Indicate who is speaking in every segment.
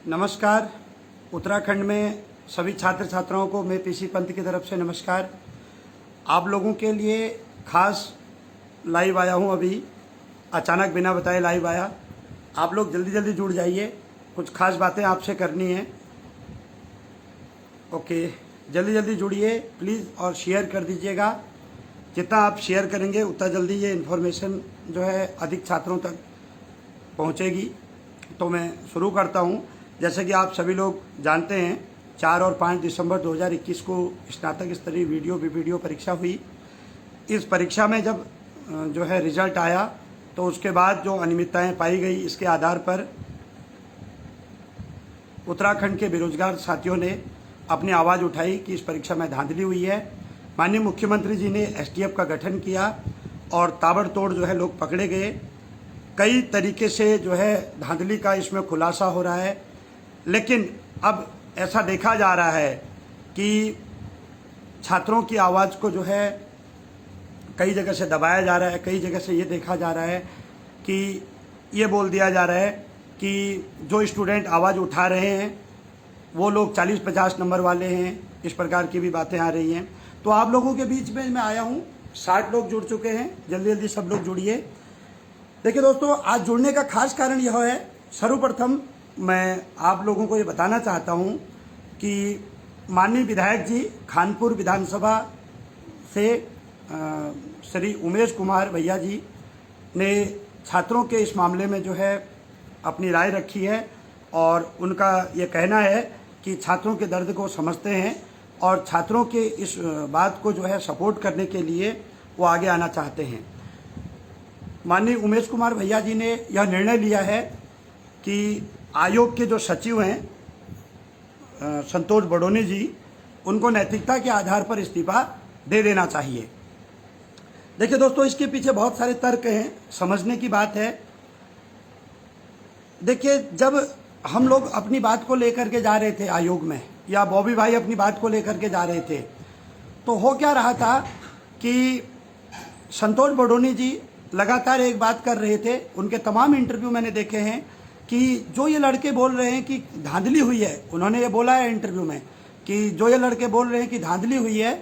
Speaker 1: नमस्कार। उत्तराखंड में सभी छात्र छात्राओं को मैं पीसी पंत की तरफ से नमस्कार। आप लोगों के लिए खास लाइव आया हूं। अभी अचानक बिना बताए लाइव आया। आप लोग जल्दी जल्दी जुड़ जाइए, कुछ खास बातें आपसे करनी है। ओके, जल्दी जल्दी जुड़िए प्लीज़ और शेयर कर दीजिएगा। जितना आप शेयर करेंगे उतना जल्दी ये इन्फॉर्मेशन जो है अधिक छात्रों तक पहुंचेगी। तो मैं शुरू करता हूं। जैसे कि आप सभी लोग जानते हैं 4 और 5 दिसंबर 2021 को स्नातक स्तरीय वीडियो परीक्षा हुई। इस परीक्षा में जब जो है रिजल्ट आया तो उसके बाद जो अनियमितताएं पाई गई, इसके आधार पर उत्तराखंड के बेरोजगार साथियों ने अपनी आवाज़ उठाई कि इस परीक्षा में धांधली हुई है। माननीय मुख्यमंत्री जी ने एसटीएफ का गठन किया और ताबड़तोड़ जो है लोग पकड़े गए। कई तरीके से जो है धांधली का इसमें खुलासा हो रहा है। लेकिन अब ऐसा देखा जा रहा है कि छात्रों की आवाज़ को जो है कई जगह से दबाया जा रहा है। कई जगह से ये देखा जा रहा है कि ये बोल दिया जा रहा है कि जो स्टूडेंट आवाज़ उठा रहे हैं वो लोग 40-50 नंबर वाले हैं। इस प्रकार की भी बातें आ रही हैं। तो आप लोगों के बीच में मैं आया हूँ। 60 लोग जुड़ चुके हैं। जल्दी जल्दी सब लोग जुड़िए। देखिए दोस्तों, आज जुड़ने का खास कारण यह है, सर्वप्रथम मैं आप लोगों को ये बताना चाहता हूँ कि माननीय विधायक जी खानपुर विधानसभा से श्री उमेश कुमार भैया जी ने छात्रों के इस मामले में जो है अपनी राय रखी है और उनका ये कहना है कि छात्रों के दर्द को समझते हैं और छात्रों के इस बात को जो है सपोर्ट करने के लिए वो आगे आना चाहते हैं। माननीय उमेश कुमार भैया जी ने यह निर्णय लिया है कि आयोग के जो सचिव हैं संतोष बडोनी जी, उनको नैतिकता के आधार पर इस्तीफा दे देना चाहिए। देखिए दोस्तों, इसके पीछे बहुत सारे तर्क हैं, समझने की बात है। देखिए, जब हम लोग अपनी बात को लेकर के जा रहे थे आयोग में, या बॉबी भाई अपनी बात को लेकर के जा रहे थे, तो हो क्या रहा था कि संतोष बडोनी जी लगातार एक बात कर रहे थे। उनके तमाम इंटरव्यू मैंने देखे हैं कि जो ये लड़के बोल रहे हैं कि धांधली हुई है, उन्होंने ये बोला है इंटरव्यू में कि जो ये लड़के बोल रहे हैं कि धांधली हुई है,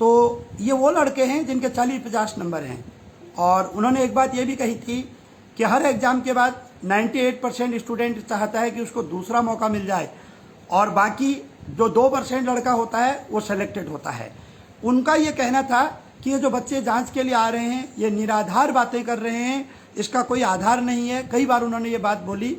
Speaker 1: तो ये वो लड़के हैं जिनके 40-50 नंबर हैं। और उन्होंने एक बात ये भी कही थी कि हर एग्ज़ाम के बाद 98% स्टूडेंट चाहता है कि उसको दूसरा मौका मिल जाए और बाकी जो 2% लड़का होता है वो सेलेक्टेड होता है। उनका ये कहना था कि ये जो बच्चे जांच के लिए आ रहे हैं ये निराधार बातें कर रहे हैं, इसका कोई आधार नहीं है। कई बार उन्होंने ये बात बोली।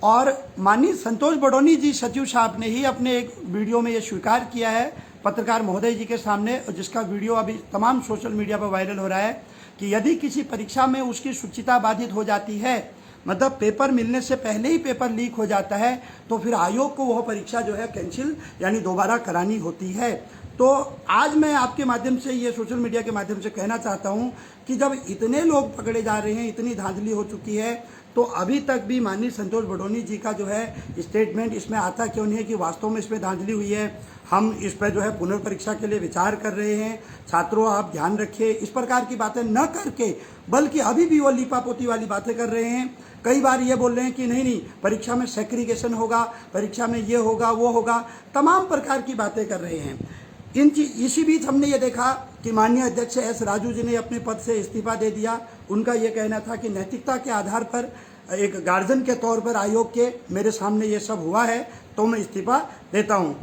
Speaker 1: और माननीय संतोष बडोनी जी सचिव साहब ने ही अपने एक वीडियो में ये स्वीकार किया है पत्रकार महोदय जी के सामने, जिसका वीडियो अभी तमाम सोशल मीडिया पर वायरल हो रहा है, कि यदि किसी परीक्षा में उसकी शुचिता बाधित हो जाती है, मतलब पेपर मिलने से पहले ही पेपर लीक हो जाता है, तो फिर आयोग को वह परीक्षा जो है कैंसिल यानी दोबारा करानी होती है। तो आज मैं आपके माध्यम से, ये सोशल मीडिया के माध्यम से कहना चाहता हूं कि जब इतने लोग पकड़े जा रहे हैं, इतनी धांधली हो चुकी है, तो अभी तक भी माननीय संतोष बडोनी जी का जो है स्टेटमेंट इसमें आता क्यों नहीं है कि वास्तव में इसमें धांधली हुई है। हम इस पर जो है पुनर्परीक्षा के लिए विचार कर रहे हैं। छात्रों, आप ध्यान रखिए, इस प्रकार की बातें न करके, बल्कि अभी भी वो लिपापोती वाली बातें कर रहे हैं। कई बार ये बोल रहे हैं कि नहीं परीक्षा में सेग्रीगेशन होगा, परीक्षा में ये होगा वो होगा, तमाम प्रकार की बातें कर रहे हैं। इसी बीच हमने ये देखा कि माननीय अध्यक्ष एस राजू जी ने अपने पद से इस्तीफा दे दिया। उनका ये कहना था कि नैतिकता के आधार पर, एक गार्जियन के तौर पर आयोग के मेरे सामने ये सब हुआ है तो मैं इस्तीफा देता हूँ।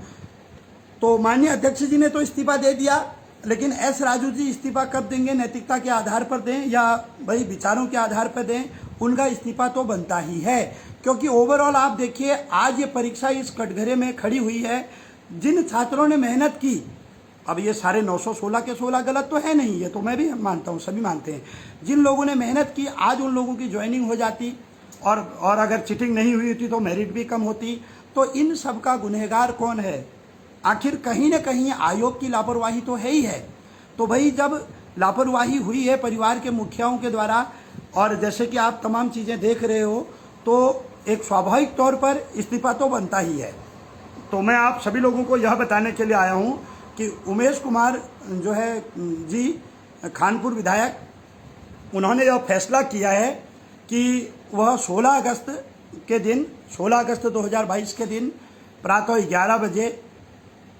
Speaker 1: तो माननीय अध्यक्ष जी ने तो इस्तीफा दे दिया, लेकिन एस राजू जी इस्तीफा कब देंगे, नैतिकता के आधार पर दें या भाई विचारों के आधार पर दें, उनका इस्तीफा तो बनता ही है। क्योंकि ओवरऑल आप देखिए, आज ये परीक्षा इस कटघरे में खड़ी हुई है। जिन छात्रों ने मेहनत की, अब ये सारे 916 के 16 गलत तो है नहीं, ये तो मैं भी मानता हूँ, सभी मानते हैं। जिन लोगों ने मेहनत की, आज उन लोगों की ज्वाइनिंग हो जाती और अगर चीटिंग नहीं हुई थी तो मेरिट भी कम होती। तो इन सब का गुनहगार कौन है? आखिर कहीं ना कहीं आयोग की लापरवाही तो है ही है। तो भाई, जब लापरवाही हुई है परिवार के मुखियाओं के द्वारा, और जैसे कि आप तमाम चीज़ें देख रहे हो, तो एक स्वाभाविक तौर पर इस्तीफा तो बनता ही है। तो मैं आप सभी लोगों को यह बताने के लिए आया हूँ कि उमेश कुमार जो है जी, खानपुर विधायक, उन्होंने यह फैसला किया है कि वह 16 अगस्त के दिन 16 अगस्त 2022 के दिन प्रातः 11 बजे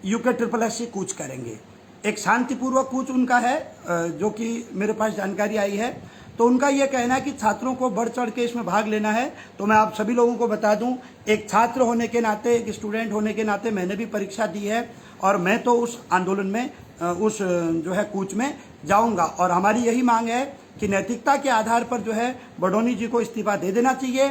Speaker 1: यूके SSS कूच करेंगे। एक शांतिपूर्वक कूच उनका है, जो कि मेरे पास जानकारी आई है। तो उनका ये कहना है कि छात्रों को बढ़ चढ़ के इसमें भाग लेना है। तो मैं आप सभी लोगों को बता दूं, एक छात्र होने के नाते, एक स्टूडेंट होने के नाते मैंने भी परीक्षा दी है और मैं तो उस आंदोलन में, उस जो है कूच में जाऊंगा। और हमारी यही मांग है कि नैतिकता के आधार पर जो है बडोनी जी को इस्तीफा दे देना चाहिए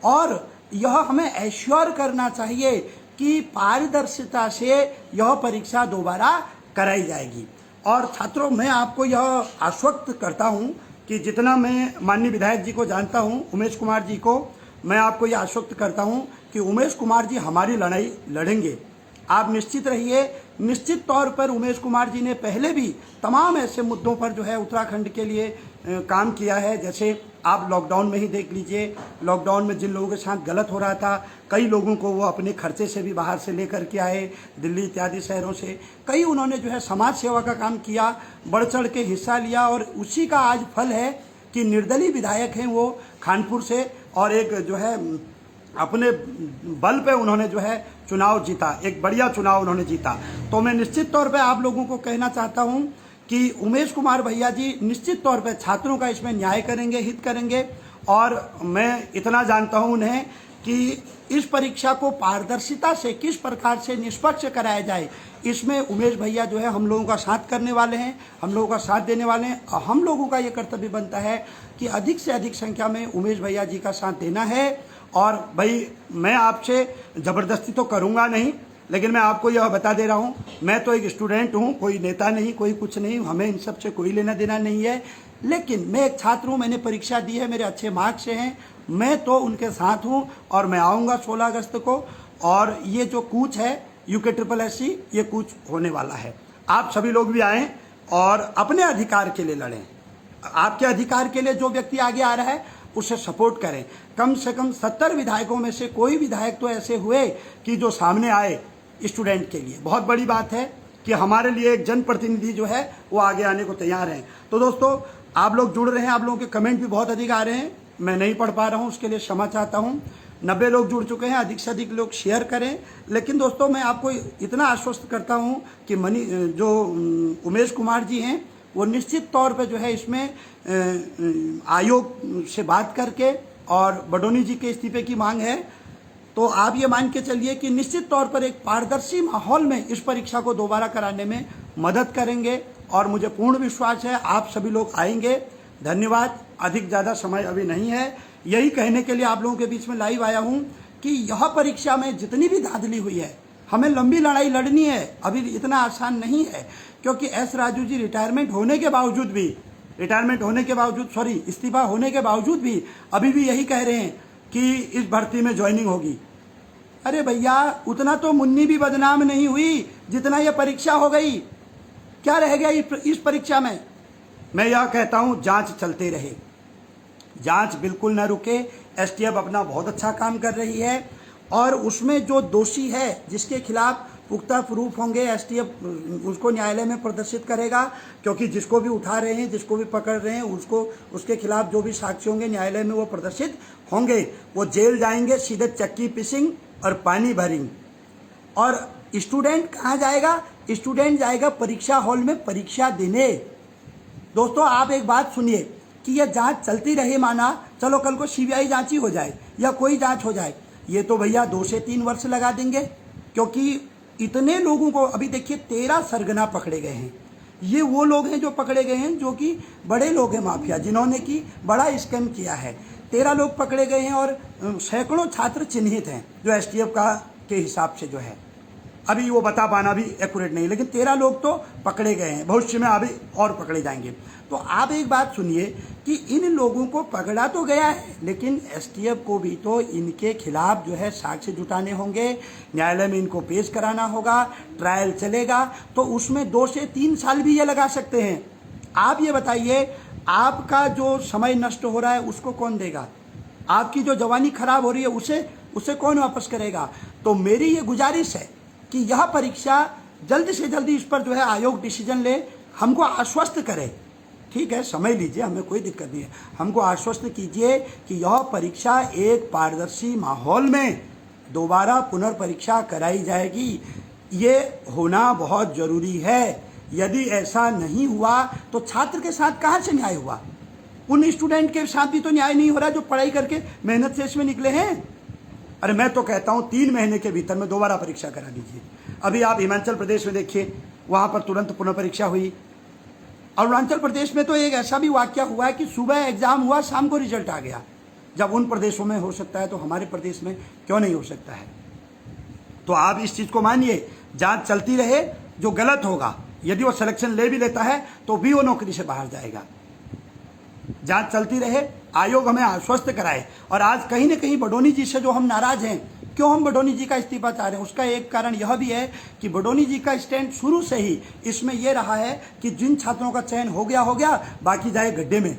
Speaker 1: और यह हमें एश्योर करना चाहिए कि पारदर्शिता से यह परीक्षा दोबारा कराई जाएगी। और छात्रों, मैं आपको यह आश्वस्त करता हूं कि जितना मैं माननीय विधायक जी को जानता हूं, उमेश कुमार जी को, मैं आपको यह आश्वस्त करता हूं कि उमेश कुमार जी हमारी लड़ाई लड़ेंगे। आप निश्चित रहिए। निश्चित तौर पर उमेश कुमार जी ने पहले भी तमाम ऐसे मुद्दों पर जो है उत्तराखंड के लिए काम किया है। जैसे आप लॉकडाउन में ही देख लीजिए, लॉकडाउन में जिन लोगों के साथ गलत हो रहा था, कई लोगों को वो अपने खर्चे से भी बाहर से लेकर के आए, दिल्ली इत्यादि शहरों से। कई उन्होंने जो है समाज सेवा का काम किया, बढ़ चढ़ के हिस्सा लिया और उसी का आज फल है कि निर्दलीय विधायक हैं वो खानपुर से, और एक जो है अपने बल पे उन्होंने जो है चुनाव जीता, एक बढ़िया चुनाव उन्होंने जीता। तो मैं निश्चित तौर पे आप लोगों को कहना चाहता हूं कि उमेश कुमार भैया जी निश्चित तौर पे छात्रों का इसमें न्याय करेंगे, हित करेंगे। और मैं इतना जानता हूं उन्हें कि इस परीक्षा को पारदर्शिता से किस प्रकार से निष्पक्ष कराया जाए, इसमें उमेश भैया जो है हम लोगों का साथ करने वाले हैं, हम लोगों का साथ देने वाले हैं। और हम लोगों का ये कर्तव्य बनता है कि अधिक से अधिक संख्या में उमेश भैया जी का साथ देना है। और भाई, मैं आपसे ज़बरदस्ती तो करूँगा नहीं, लेकिन मैं आपको यह बता दे रहा हूँ, मैं तो एक स्टूडेंट हूँ, कोई नेता नहीं, कोई कुछ नहीं, हमें इन सब से कोई लेना देना नहीं है। लेकिन मैं एक छात्र हूँ, मैंने परीक्षा दी है, मेरे अच्छे मार्क्स से हैं, मैं तो उनके साथ हूँ और मैं आऊँगा 16 अगस्त को। और ये जो कूच है यूके SSS, ये कूच होने वाला है। आप सभी लोग भी आएँ और अपने अधिकार के लिए लड़ें। आपके अधिकार के लिए जो व्यक्ति आगे आ रहा है उसे सपोर्ट करें। कम से कम 70 विधायकों में से कोई विधायक तो ऐसे हुए कि जो सामने आए स्टूडेंट के लिए। बहुत बड़ी बात है कि हमारे लिए एक जनप्रतिनिधि जो है वो आगे आने को तैयार हैं। तो दोस्तों, आप लोग जुड़ रहे हैं, आप लोगों के कमेंट भी बहुत अधिक आ रहे हैं, मैं नहीं पढ़ पा रहा हूँ, उसके लिए क्षमा चाहता हूँ। 90 लोग जुड़ चुके हैं, अधिक से अधिक लोग शेयर करें। लेकिन दोस्तों, मैं आपको इतना आश्वस्त करता हूँ कि जो उमेश कुमार जी हैं वो निश्चित तौर पे जो है इसमें आयोग से बात करके, और बडोनी जी के इस्तीफे की मांग है, तो आप ये मान के चलिए कि निश्चित तौर पर एक पारदर्शी माहौल में इस परीक्षा को दोबारा कराने में मदद करेंगे। और मुझे पूर्ण विश्वास है आप सभी लोग आएंगे। धन्यवाद। अधिक ज़्यादा समय अभी नहीं है, यही कहने के लिए आप लोगों के बीच में लाइव आया हूँ कि यह परीक्षा में जितनी भी धांधली हुई है, हमें लंबी लड़ाई लड़नी है। अभी इतना आसान नहीं है, क्योंकि एस राजू जी रिटायरमेंट होने के बावजूद इस्तीफा होने के बावजूद भी अभी भी यही कह रहे हैं कि इस भर्ती में ज्वाइनिंग होगी। अरे भैया, उतना तो मुन्नी भी बदनाम नहीं हुई जितना यह परीक्षा हो गई। क्या रह गया इस परीक्षा में? मैं यह कहता हूं, जांच चलते रहे, जांच बिल्कुल न रुके। एसटीएफ अपना बहुत अच्छा काम कर रही है और उसमें जो दोषी है, जिसके खिलाफ पुख्ता प्रूफ होंगे, एसटीएफ उसको न्यायालय में प्रदर्शित करेगा। क्योंकि जिसको भी उठा रहे हैं, जिसको भी पकड़ रहे हैं, उसके खिलाफ जो भी साक्ष्य होंगे न्यायालय में वो प्रदर्शित होंगे। वो जेल जाएंगे, सीधे चक्की पिसिंग और पानी भरिंग। और स्टूडेंट कहाँ जाएगा? स्टूडेंट जाएगा परीक्षा हॉल में परीक्षा देने। दोस्तों, आप एक बात सुनिए कि यह जांच चलती रहे, माना चलो कल को सीबीआई जांच ही हो जाए या कोई जांच हो जाए, ये तो भैया 2 से 3 वर्ष लगा देंगे। क्योंकि इतने लोगों को, अभी देखिए 13 सरगना पकड़े गए हैं। ये वो लोग हैं जो पकड़े गए हैं, जो कि बड़े लोग हैं, माफिया, जिन्होंने की बड़ा स्कैम किया है। 13 लोग पकड़े गए हैं और सैकड़ों छात्र चिन्हित हैं, जो एसटीएफ के हिसाब से जो है। अभी वो बता पाना भी एक्यूरेट नहीं, लेकिन 13 लोग तो पकड़े गए हैं, भविष्य में अभी और पकड़े जाएंगे। तो आप एक बात सुनिए कि इन लोगों को पकड़ा तो गया है, लेकिन एसटीएफ को भी तो इनके खिलाफ जो है साक्ष्य जुटाने होंगे, न्यायालय में इनको पेश कराना होगा, ट्रायल चलेगा, तो उसमें 2 से 3 साल भी ये लगा सकते हैं। आप ये बताइए, आपका जो समय नष्ट हो रहा है उसको कौन देगा? आपकी जो जवानी खराब हो रही है उसे कौन वापस करेगा? तो मेरी ये गुजारिश है कि यह परीक्षा जल्द से जल्दी इस पर जो है आयोग डिसीजन ले, हमको आश्वस्त करे ठीक है, समय लीजिए, हमें कोई दिक्कत नहीं है। हमको आश्वस्त कीजिए कि यह परीक्षा एक पारदर्शी माहौल में दोबारा पुनर्परीक्षा कराई जाएगी, ये होना बहुत जरूरी है। यदि ऐसा नहीं हुआ तो छात्र के साथ कहाँ से न्याय हुआ? उन स्टूडेंट के साथ भी तो न्याय नहीं हो रहा जो पढ़ाई करके मेहनत से इसमें निकले हैं। अरे मैं तो कहता हूँ 3 महीने के भीतर में दोबारा परीक्षा करा दीजिए। अभी आप हिमाचल प्रदेश में देखिए, वहाँ पर तुरंत पुनः परीक्षा हुई। अरुणाचल प्रदेश में तो एक ऐसा भी वाकया हुआ है कि सुबह एग्जाम हुआ, शाम को रिजल्ट आ गया। जब उन प्रदेशों में हो सकता है तो हमारे प्रदेश में क्यों नहीं हो सकता है? तो आप इस चीज़ को मानिए, जांच चलती रहे। जो गलत होगा, यदि वो सिलेक्शन ले भी लेता है तो भी वो नौकरी से बाहर जाएगा। जांच चलती रहे, आयोग हमें आश्वस्त कराए। और आज कहीं ना कहीं बडोनी जी से जो हम नाराज हैं, क्यों हम बडोनी जी का इस्तीफा चाह रहे हैं, उसका एक कारण यह भी है कि बडोनी जी का स्टैंड शुरू से ही इसमें यह रहा है कि जिन छात्रों का चयन हो गया, बाकी जाए गड्ढे में।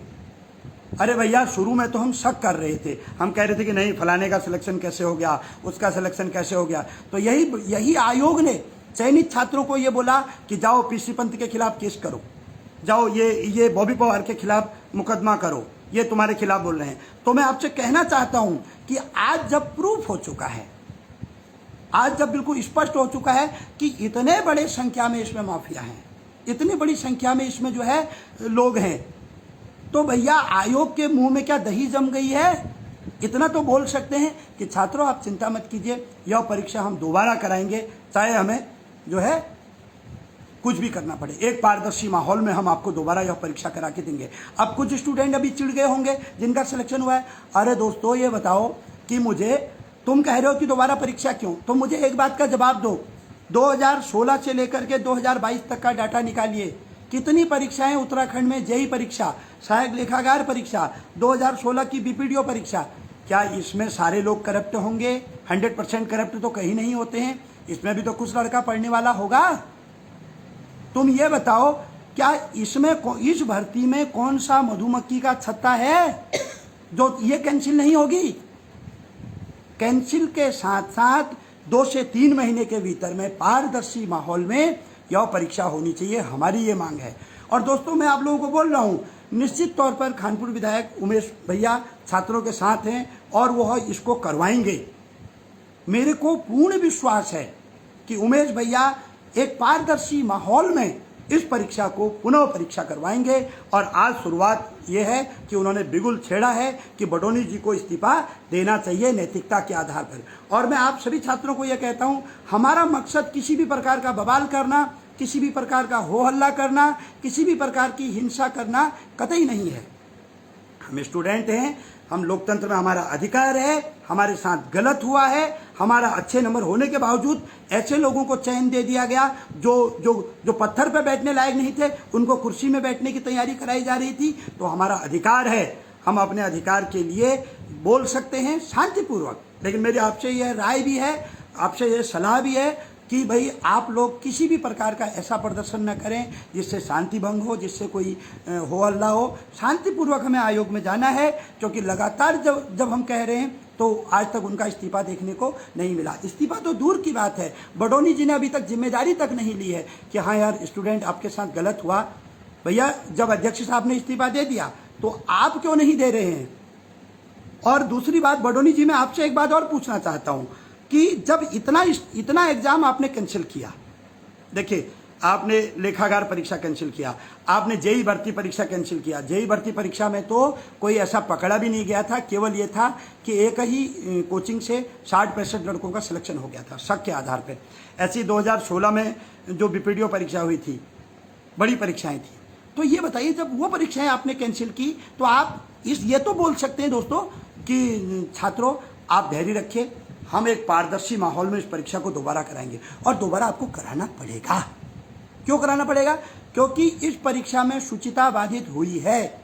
Speaker 1: अरे भैया, शुरू में तो हम शक कर रहे थे, हम कह रहे थे कि नहीं, फलाने का सिलेक्शन कैसे हो गया, उसका सिलेक्शन कैसे हो गया। तो यही आयोग ने चयनित छात्रों को ये बोला कि जाओ पीसी पंत के खिलाफ केस करो, जाओ ये बॉबी पवार के खिलाफ मुकदमा करो, ये तुम्हारे खिलाफ बोल रहे हैं। तो मैं आपसे कहना चाहता हूं कि आज जब प्रूफ हो चुका है, आज जब बिल्कुल स्पष्ट हो चुका है कि इतने बड़े संख्या में इसमें माफिया हैं, इतनी बड़ी संख्या में इसमें जो है लोग हैं, तो भैया आयोग के मुंह में क्या दही जम गई है? इतना तो बोल सकते हैं कि छात्रों आप चिंता मत कीजिए, यह परीक्षा हम दोबारा कराएंगे, चाहे हमें जो है कुछ भी करना पड़े। एक पारदर्शी माहौल में हम आपको दोबारा यह परीक्षा करा के देंगे। अब कुछ स्टूडेंट अभी चिढ़ गए होंगे जिनका सिलेक्शन हुआ है। अरे दोस्तों, ये बताओ कि मुझे, तुम कह रहे हो कि दोबारा परीक्षा क्यों, तो मुझे एक बात का जवाब दो। 2016 से लेकर के 2022 तक का डाटा निकालिए, कितनी परीक्षाएं उत्तराखंड में, जेई परीक्षा, सहायक लेखाकार परीक्षा, 2016 की बीपीडीओ परीक्षा, क्या इसमें सारे लोग करप्ट होंगे? 100% करप्ट तो कहीं नहीं होते हैं, इसमें भी तो कुछ लड़का पढ़ने वाला होगा। तुम ये बताओ, क्या इसमें इस भर्ती में कौन सा मधुमक्खी का छत्ता है जो ये कैंसिल नहीं होगी? कैंसिल के साथ साथ 2 से 3 महीने के भीतर में पारदर्शी माहौल में यह परीक्षा होनी चाहिए, हमारी ये मांग है। और दोस्तों, मैं आप लोगों को बोल रहा हूं, निश्चित तौर पर खानपुर विधायक उमेश भैया छात्रों के साथ हैं और वह इसको करवाएंगे। मेरे को पूर्ण विश्वास है कि उमेश भैया एक पारदर्शी माहौल में इस परीक्षा को पुनः परीक्षा करवाएंगे। और आज शुरुआत ये है कि उन्होंने बिगुल छेड़ा है कि बडोनी जी को इस्तीफा देना चाहिए नैतिकता के आधार पर। और मैं आप सभी छात्रों को यह कहता हूं, हमारा मकसद किसी भी प्रकार का बवाल करना, किसी भी प्रकार का हो हल्ला करना, किसी भी प्रकार की हिंसा करना कतई नहीं है। हम स्टूडेंट हैं, हम लोकतंत्र में हमारा अधिकार है, हमारे साथ गलत हुआ है, हमारा अच्छे नंबर होने के बावजूद ऐसे लोगों को चयन दे दिया गया जो पत्थर पर बैठने लायक नहीं थे, उनको कुर्सी में बैठने की तैयारी कराई जा रही थी। तो हमारा अधिकार है, हम अपने अधिकार के लिए बोल सकते हैं शांतिपूर्वक। लेकिन मेरी आपसे यह राय भी है, आपसे यह सलाह भी है कि भाई आप लोग किसी भी प्रकार का ऐसा प्रदर्शन न करें जिससे शांति भंग हो, जिससे कोई हो हल्ला हो। शांतिपूर्वक हमें आयोग में जाना है, क्योंकि लगातार जब हम कह रहे हैं तो आज तक उनका इस्तीफा देखने को नहीं मिला। इस्तीफा तो दूर की बात है, बडोनी जी ने अभी तक जिम्मेदारी तक नहीं ली है कि हाँ यार स्टूडेंट आपके साथ गलत हुआ। भैया, जब अध्यक्ष साहब ने इस्तीफा दे दिया तो आप क्यों नहीं दे रहे हैं? और दूसरी बात, बडोनी जी, मैं आपसे एक बात और पूछना चाहता हूं कि जब इतना एग्जाम आपने कैंसिल किया, देखिए आपने लेखाकार परीक्षा कैंसिल किया, आपने जेई भर्ती परीक्षा कैंसिल किया। जेई भर्ती परीक्षा में तो कोई ऐसा पकड़ा भी नहीं गया था, केवल ये था कि एक ही कोचिंग से 60-65 लड़कों का सिलेक्शन हो गया था शक के आधार पर। ऐसी 2016 में जो बीपीडीओ परीक्षा हुई थी, बड़ी परीक्षाएं थी। तो ये बताइए, जब वो परीक्षाएं आपने कैंसिल की तो आप ये तो बोल सकते हैं दोस्तों कि छात्रों आप धैर्य रखिए, हम एक पारदर्शी माहौल में इस परीक्षा को दोबारा कराएंगे। और दोबारा आपको कराना पड़ेगा। क्यों कराना पड़ेगा? क्योंकि इस परीक्षा में शुचिता बाधित हुई है।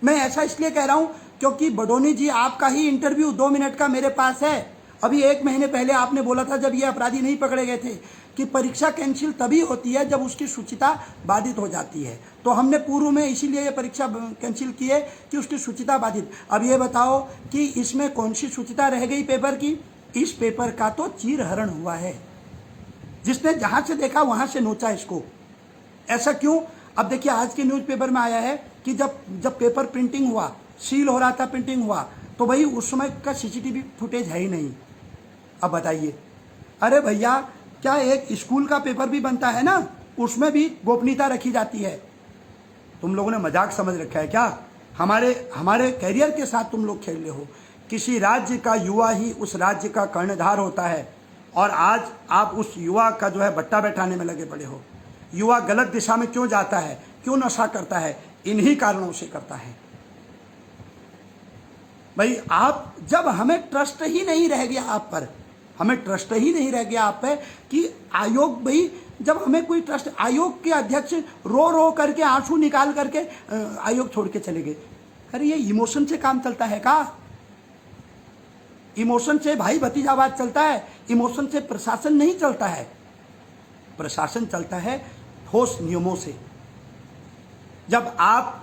Speaker 1: मैं ऐसा इसलिए कह रहा हूं क्योंकि बडोनी जी, आपका ही इंटरव्यू 2 मिनट का मेरे पास है। अभी 1 महीने पहले आपने बोला था, जब ये अपराधी नहीं पकड़े गए थे, कि परीक्षा कैंसिल तभी होती है जब उसकी शुचिता बाधित हो जाती है। तो हमने पूर्व में इसीलिए ये परीक्षा कैंसिल की है कि उसकी शुचिता बाधित। अब ये बताओ कि इसमें कौन सी शुचिता रह गई पेपर की? इस पेपर का तो चीरहरण हुआ है, जिसने जहां से देखा वहां से नोचा इसको। ऐसा क्यों? अब देखिए आज के न्यूज़पेपर में आया है कि जब पेपर प्रिंटिंग हुआ, सील हो रहा था, प्रिंटिंग हुआ, तो भाई उस समय का सीसीटीवी फुटेज है ही नहीं। अब बताइए, अरे भैया क्या एक स्कूल का पेपर भी बनता है ना, उसमें भी गोपनीयता रखी जाती है। तुम लोगों ने मजाक समझ रखा है क्या? हमारे कैरियर के साथ तुम लोग खेल रहे हो। किसी राज्य का युवा ही उस राज्य का कर्णधार होता है, और आज आप उस युवा का जो है बट्टा बैठाने में लगे पड़े हो। युवा गलत दिशा में क्यों जाता है, क्यों नशा करता है? इन्हीं कारणों से करता है। भाई आप, जब हमें ट्रस्ट ही नहीं रह गया आप पर, हमें ट्रस्ट ही नहीं रह गया आप पे कि आयोग, भाई जब हमें कोई ट्रस्ट, आयोग के अध्यक्ष रो रो करके आंसू निकाल करके आयोग छोड़ के चले गए। अरे ये इमोशन से काम चलता है का? इमोशन से भाई भतीजावाद चलता है, इमोशन से प्रशासन नहीं चलता है। प्रशासन चलता है ठोस नियमों से। जब आप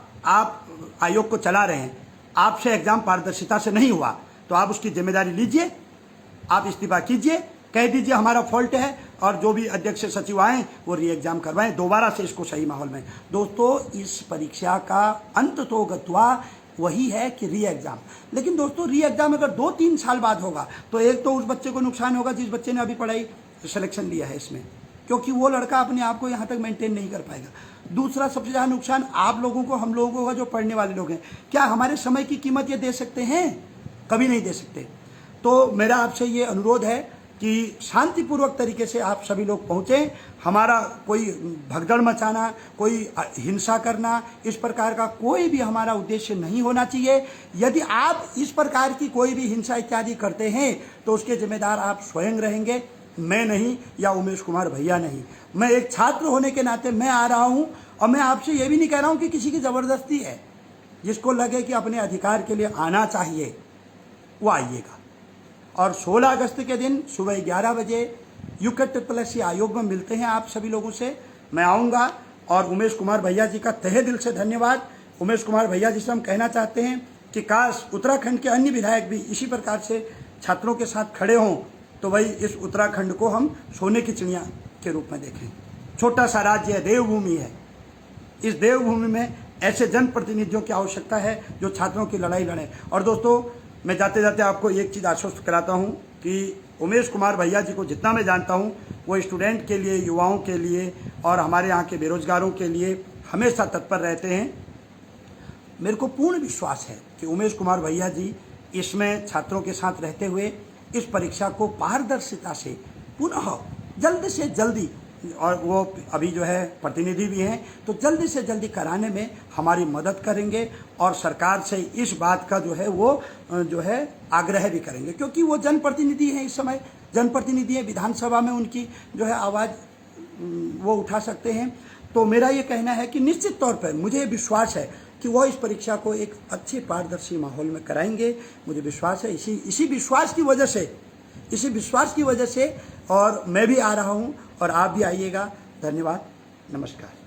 Speaker 1: आयोग को चला रहे हैं, आपसे एग्जाम पारदर्शिता से नहीं हुआ तो आप उसकी जिम्मेदारी लीजिए, आप इस्तीफा कीजिए, कह दीजिए हमारा फॉल्ट है, और जो भी अध्यक्ष सचिव आए वो री एग्जाम करवाएं दोबारा से इसको सही माहौल में। दोस्तों इस परीक्षा का अंत तो गत्वा वही है कि री एग्जाम। लेकिन दोस्तों री एग्जाम अगर 2-3 साल बाद होगा तो एक तो उस बच्चे को नुकसान होगा जिस बच्चे ने अभी पढ़ाई सिलेक्शन लिया है इसमें, क्योंकि वो लड़का अपने आप को यहाँ तक मेंटेन नहीं कर पाएगा। दूसरा सबसे ज़्यादा नुकसान आप लोगों को, हम लोगों को होगा जो पढ़ने वाले लोग हैं। क्या हमारे समय की कीमत ये दे सकते हैं? कभी नहीं दे सकते। तो मेरा आपसे ये अनुरोध है कि शांतिपूर्वक तरीके से आप सभी लोग पहुँचें। हमारा कोई भगदड़ मचाना, कोई हिंसा करना, इस प्रकार का कोई भी हमारा उद्देश्य नहीं होना चाहिए। यदि आप इस प्रकार की कोई भी हिंसा इत्यादि करते हैं तो उसके जिम्मेदार आप स्वयं रहेंगे, मैं नहीं, या उमेश कुमार भैया नहीं। मैं एक छात्र होने के नाते मैं आ रहा हूँ, और मैं आपसे ये भी नहीं कह रहा हूँ कि किसी की ज़बरदस्ती है। जिसको लगे कि अपने अधिकार के लिए आना चाहिए वो आइएगा। और 16 अगस्त के दिन सुबह 11 बजे UKTSS आयोग में मिलते हैं आप सभी लोगों से। मैं आऊँगा, और उमेश कुमार भैया जी का तहे दिल से धन्यवाद। उमेश कुमार भैया जी से हम कहना चाहते हैं कि काश उत्तराखंड के अन्य विधायक भी इसी प्रकार से छात्रों के साथ खड़े हों, तो भाई इस उत्तराखंड को हम सोने की चिड़िया के रूप में देखें। छोटा सा राज्य है, देवभूमि है। इस देवभूमि में ऐसे जनप्रतिनिधियों की आवश्यकता है जो छात्रों की लड़ाई लड़ें। और दोस्तों मैं जाते जाते आपको एक चीज़ आश्वस्त कराता हूँ कि उमेश कुमार भैया जी को जितना मैं जानता हूँ, वो स्टूडेंट के लिए, युवाओं के लिए और हमारे यहाँ के बेरोजगारों के लिए हमेशा तत्पर रहते हैं। मेरे को पूर्ण विश्वास है कि उमेश कुमार भैया जी इसमें छात्रों के साथ रहते हुए इस परीक्षा को पारदर्शिता से पुनः जल्द से जल्दी, और वो अभी जो है प्रतिनिधि भी हैं, तो जल्दी से जल्दी कराने में हमारी मदद करेंगे। और सरकार से इस बात का जो है वो जो है आग्रह भी करेंगे, क्योंकि वो जनप्रतिनिधि हैं। इस समय जनप्रतिनिधि हैं, विधानसभा में उनकी जो है आवाज़ वो उठा सकते हैं। तो मेरा ये कहना है कि निश्चित तौर पर मुझे विश्वास है कि वो इस परीक्षा को एक अच्छे पारदर्शी माहौल में कराएंगे। मुझे विश्वास है। इसी विश्वास की वजह से और मैं भी आ रहा हूँ, और आप भी आइएगा। धन्यवाद, नमस्कार।